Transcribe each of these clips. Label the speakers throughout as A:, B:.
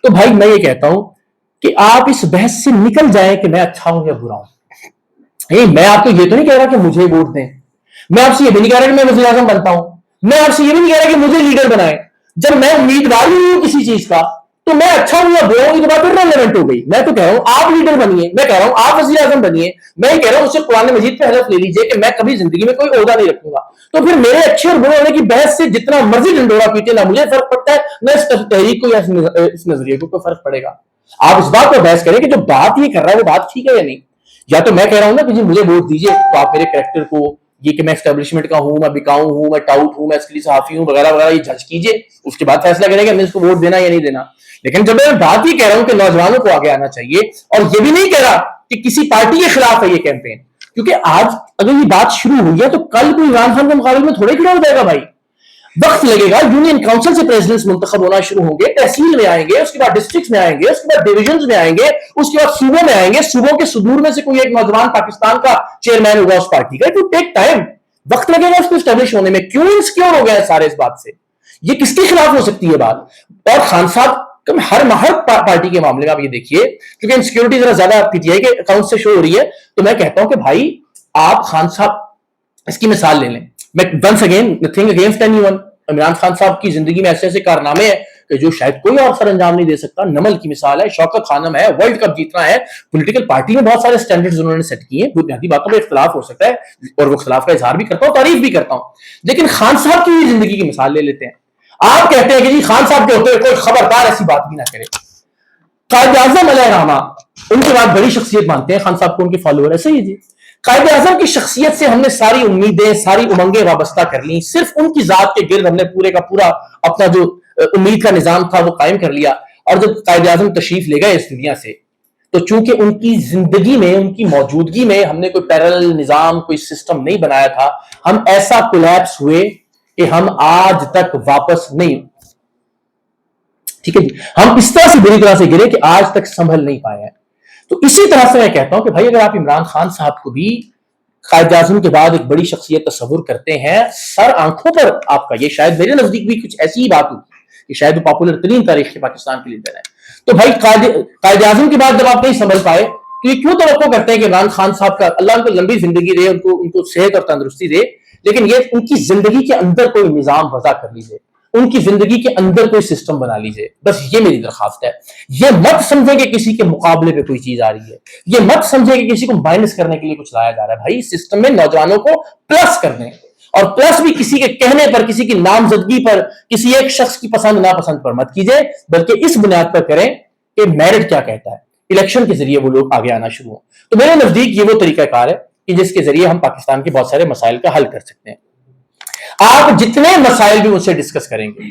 A: تو بھائی میں یہ کہتا ہوں کہ آپ اس بحث سے نکل جائیں کہ میں اچھا ہوں یا برا ہوں. میں آپ کو یہ تو نہیں کہہ رہا کہ مجھے ووٹ دیں, میں آپ سے یہ بھی نہیں کہہ رہا کہ میں وزیر اعظم بنتا ہوں, میں آپ سے یہ بھی نہیں کہہ رہا کہ مجھے لیڈر بنائے. جب میں امیدوار ہی ہوں کسی چیز کا تو میں اچھا ہوں یا برا ہوں یہ بات ریلیونٹ ہو گئی. میں تو کہہ رہا ہوں آپ لیڈر بنیے, میں کہہ رہا ہوں آپ وزیر اعظم بنیے, میں یہ کہہ رہا ہوں اس سے قرآن مجید پہ حلف لے لیجیے کہ میں کبھی زندگی میں کوئی عہدہ نہیں رکھوں گا. تو پھر میرے اچھے اور برے ہونے کی بحث سے جتنا مرضی ڈنڈورا پیٹے, نہ مجھے فرق پڑتا ہے نہ اس تحریک کو یا اس نظریے کو کوئی فرق پڑے گا. آپ اس بات پر بحث کریں کہ جو بات یہ کر رہا ہے وہ بات ٹھیک ہے یا نہیں. یا تو میں کہہ رہا ہوں نا کہ جی مجھے ووٹ دیجیے تو آپ میرے کریکٹر کو, یہ کہ میں اسٹیبلشمنٹ کا ہوں, میں بکاؤں ہوں, میں ٹاؤٹ ہوں, میں اس کے لیے صحافی ہوں وغیرہ وغیرہ, یہ جج کیجیے, اس کے بعد فیصلہ کریں گے ہمیں اس کو ووٹ دینا یا نہیں دینا. لیکن جب میں بات ہی کہہ رہا ہوں کہ نوجوانوں کو آگے آنا چاہیے, اور یہ بھی نہیں کہہ رہا کہ کسی پارٹی کے خلاف ہے یہ کیمپین, کیونکہ آج اگر یہ بات شروع ہوئی ہے تو کل کوئی عمران خان کے مقابلے میں تھوڑے کھڑا ہو جائے گا بھائی. وقت لگے گا, یونین کاؤنسل سے پریزیڈنٹس منتخب ہونا شروع ہوں گے, تحصیل میں آئیں گے, اس کے بعد ڈسٹرکٹس میں آئیں گے, اس کے بعد ڈویژنز میں آئیں گے, اس کے بعد صوبوں میں آئیں گے, صوبوں کے صدور میں سے کوئی ایک نوجوان پاکستان کا چیئرمین ہوگا اس پارٹی کا. ٹو ٹیک ٹائم, وقت لگے گا اس کو اسٹیبلش ہونے میں. کیوں انسیکیور ہو گیا ہے سارے اس بات سے, یہ کس کے خلاف ہو سکتی ہے بات. اور خان صاحب ہر پارٹی کے معاملے میں آپ یہ دیکھیے, کیونکہ انسیکیورٹی ذرا زیادہ پی ٹی آئی کے اکاؤنٹ سے شو ہو رہی ہے, تو میں کہتا ہوں کہ بھائی آپ خان صاحب اس کی مثال لے لیں. میں once again nothing against any one, Imran Khan صاحب کی زندگی میں ایسے ایسے کارنامے ہیں کہ جو شاید کوئی اور سر انجام نہیں دے سکتا. نمل کی مثال ہے, شوکت خانم ہے, ورلڈ کپ جیتنا ہے, پولیٹیکل پارٹی میں بہت سارے سٹینڈرڈز انہوں نے سیٹ کیے ہیں. بنیادی باتوں پہ اختلاف ہو سکتا ہے اور وہ اختلاف کا اظہار بھی کرتا ہوں, تعریف بھی کرتا ہوں, لیکن خان صاحب کی زندگی کی مثال لے لیتے ہیں. آپ کہتے ہیں کہ جی خان صاحب کے ہوتے ہوئے کوئی خبردار ایسی بات بھی نہ کرے. قائد اعظم علیہ الرحمہ ان کے بعد بڑی شخصیت مانتے ہیں خان صاحب کو, ان کے فالوور. ایسے ہی جی قائد اعظم کی شخصیت سے ہم نے ساری امیدیں, ساری امنگیں وابستہ کر لی, صرف ان کی ذات کے گرد ہم نے پورے کا پورا اپنا جو امید کا نظام تھا وہ قائم کر لیا. اور جب قائد اعظم تشریف لے گئے اس دنیا سے, تو چونکہ ان کی زندگی میں, ان کی موجودگی میں ہم نے کوئی پیرل نظام, کوئی سسٹم نہیں بنایا تھا, ہم ایسا کولیپس ہوئے کہ ہم آج تک واپس نہیں, ٹھیک ہے جی, ہم اس طرح سے بری طرح سے گرے کہ آج تک سنبھل نہیں پائے ہیں. تو اسی طرح سے میں کہتا ہوں کہ بھائی اگر آپ عمران خان صاحب کو بھی قائد اعظم کے بعد ایک بڑی شخصیت تصور کرتے ہیں, سر آنکھوں پر آپ کا, یہ شاید میرے نزدیک بھی کچھ ایسی ہی بات ہوگی کہ شاید وہ پاپولر ترین تاریخ کے پاکستان کے لیڈر ہے. تو بھائی قائد اعظم کے بعد جب آپ نہیں سنبھل پائے تو یہ کیوں توقع کرتے ہیں کہ عمران خان صاحب کا اللہ ان کو لمبی زندگی دے, ان کو صحت اور تندرستی دے, لیکن یہ ان کی زندگی کے اندر کوئی نظام وضع کر لیجیے, ان کی زندگی کے اندر کوئی سسٹم بنا لیجیے. بس یہ میری درخواست ہے. یہ مت سمجھیں کہ کسی کے مقابلے پہ کوئی چیز آ رہی ہے, یہ مت سمجھیں کہ کسی کو مائنس کرنے کے لیے کچھ لایا جا رہا ہے. بھائی سسٹم میں نوجوانوں کو پلس کر دیں, اور پلس بھی کسی کے کہنے پر, کسی کی نامزدگی پر, کسی ایک شخص کی پسند ناپسند پر مت کیجیے, بلکہ اس بنیاد پر کریں کہ میرٹ کیا کہتا ہے. الیکشن کے ذریعے وہ لوگ آگے آنا شروع ہوں. تو میرے نزدیک یہ وہ طریقہ کار ہے کہ جس کے ذریعے ہم پاکستان کے بہت سارے مسائل کا حل کر سکتے ہیں. آپ جتنے مسائل بھی مجھ سے ڈسکس کریں گے,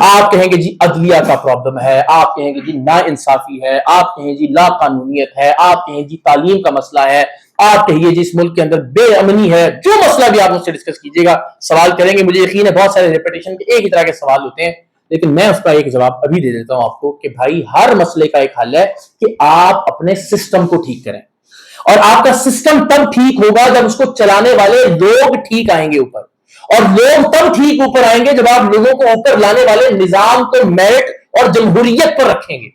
A: آپ کہیں گے جی عدلیہ کا پرابلم ہے, آپ کہیں گے جی نا انصافی ہے, آپ کہیں جی لا قانونیت ہے, آپ کہیں جی تعلیم کا مسئلہ ہے, آپ کہیے جی اس ملک کے اندر بے امنی ہے, جو مسئلہ بھی آپ مجھ سے ڈسکس کیجیے گا, سوال کریں گے, مجھے یقین ہے بہت سارے ریپیٹیشن کے ایک ہی طرح کے سوال ہوتے ہیں, لیکن میں اس کا ایک جواب ابھی دے دیتا ہوں آپ کو کہ بھائی ہر مسئلے کا ایک حل ہے کہ آپ اپنے سسٹم کو ٹھیک کریں. اور آپ کا سسٹم تب ٹھیک ہوگا جب اس کو چلانے والے لوگ ٹھیک آئیں گے اوپر, اور لوگ تب ٹھیک اوپر آئیں گے جب آپ لوگوں کو اوپر لانے والے نظام کو میرٹ اور جمہوریت پر رکھیں گے.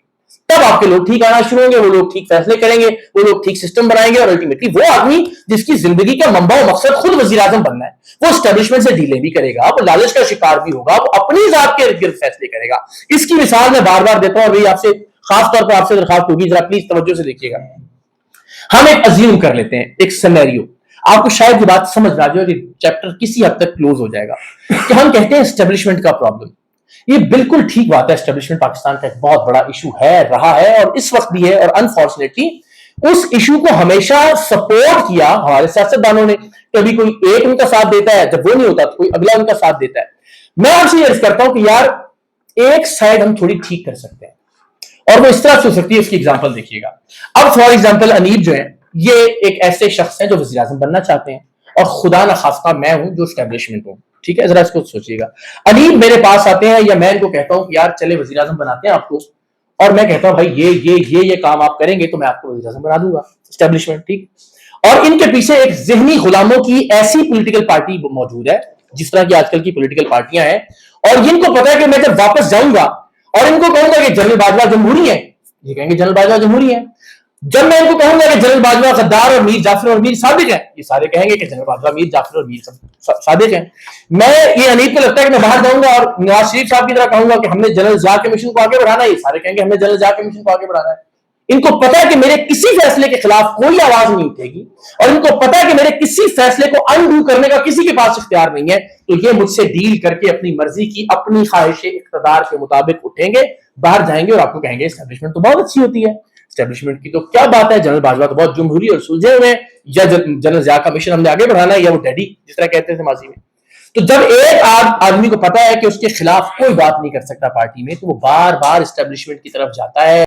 A: تب آپ کے لوگ ٹھیک آنا شروع ہوں گے, وہ لوگ ٹھیک فیصلے کریں گے, وہ لوگ ٹھیک سسٹم بنائیں گے, اور الٹیمیٹلی وہ آدمی جس کی زندگی کا منبع و مقصد خود وزیر اعظم بننا ہے, وہ اسٹیبلشمنٹ سے ڈیلیں بھی کرے گا, وہ لالچ کا شکار بھی ہوگا, وہ اپنی ذات کے ارد گرد فیصلے کرے گا. اس کی مثال میں بار بار دیتا ہوں, اور آپ سے خاص طور پر آپ سے درخواست ہوگی ذرا پلیز توجہ سے دیکھیے گا. ہم ایک ازیوم کر لیتے ہیں, ایک سینیریو, آپ کو شاید یہ بات سمجھ آ جائے, یہ چیپٹر کسی حد تک کلوز ہو جائے گا, کہ ہم کہتے ہیں اسٹیبلشمنٹ کا پرابلم. یہ بالکل ٹھیک بات ہے, اسٹیبلشمنٹ پاکستان کا ایک بہت بڑا ایشو ہے, رہا ہے, اور اس وقت بھی ہے, اور انفارچونیٹلی اس ایشو کو ہمیشہ سپورٹ کیا ہمارے سیاستدانوں نے. کبھی کوئی ایک ان کا ساتھ دیتا ہے, جب وہ نہیں ہوتا تو کوئی اگلا ان کا ساتھ دیتا ہے. میں آپ سے یہ عرض کرتا ہوں کہ یار ایک سائڈ ہم تھوڑی ٹھیک کر سکتے ہیں, اور وہ اس طرح سے ہو سکتی ہے. اس کی ایگزامپل دیکھیے گا. اب فار ایگزامپل انیب جو ہے, یہ ایک ایسے شخص ہیں جو وزیر اعظم بننا چاہتے ہیں, اور خدا نخواستہ میں ہوں جو اسٹیبلشمنٹ ہوں, ٹھیک ہے, ذرا اس کو سوچیے گا. انیب میرے پاس آتے ہیں, یا میں ان کو کہتا ہوں کہ یار چلے وزیر اعظم بناتے ہیں آپ کو, اور میں کہتا ہوں بھائی یہ کام آپ کریں گے تو میں آپ کو وزیر اعظم بنا دوں گا, اسٹیبلشمنٹ, ٹھیک. اور ان کے پیچھے ایک ذہنی غلاموں کی ایسی پولیٹیکل پارٹی موجود ہے, جس طرح کی آج کل کی پولیٹیکل پارٹیاں ہیں, اور ان کو پتا ہے کہ میں جب واپس جاؤں گا اور ان کو کہوں گا کہ جنرل باجوہ جمہوری ہے، یہ کہیں گے جنرل باجوہ جمہوری ہے. جب میں ان کو کہوں گا کہ جنرل باجوہ غدار اور میر جعفر اور میر صادق ہیں، یہ سارے کہیں گے کہ جنرل باجوہ میر جعفر اور میر صادق ہیں. میں یہ انیب کو لگتا ہے کہ میں باہر جاؤں گا اور نواز شریف صاحب کی طرح کہوں گا کہ ہم نے جنرل ضیاء کے مشن کو آگے بڑھانا ہے، یہ سارے کہیں گے ہم نے جنرل ضیاء کے مشن کو آگے بڑھانا ہے. ان کو پتا ہے کہ میرے کسی فیصلے کے خلاف کوئی آواز نہیں اٹھے گی، اور ان کو پتا ہے کہ میرے کسی فیصلے کو انڈو کرنے کا کسی کے پاس اختیار نہیں ہے، تو یہ مجھ سے ڈیل کر کے اپنی مرضی کی اپنی خواہش اقتدار کے مطابق اٹھیں گے، باہر جائیں گے اور آپ کو کہیں گے اسٹیبلشمنٹ تو بہت اچھی ہوتی ہے، اسٹیبلشمنٹ کی تو کیا بات ہے، جنرل باجوہ تو بہت جمہوری اور سلجھے ہوئے ہیں، یا جنرل ضیاء کا مشن ہم نے آگے بڑھانا ہے، یا وہ ڈیڈی جس طرح کہتے تھے ماضی میں. تو جب ایک آدمی کو پتا ہے کہ اس کے خلاف کوئی بات نہیں کر سکتا پارٹی میں، تو وہ بار بار اسٹیبلشمنٹ کی طرف جاتا ہے.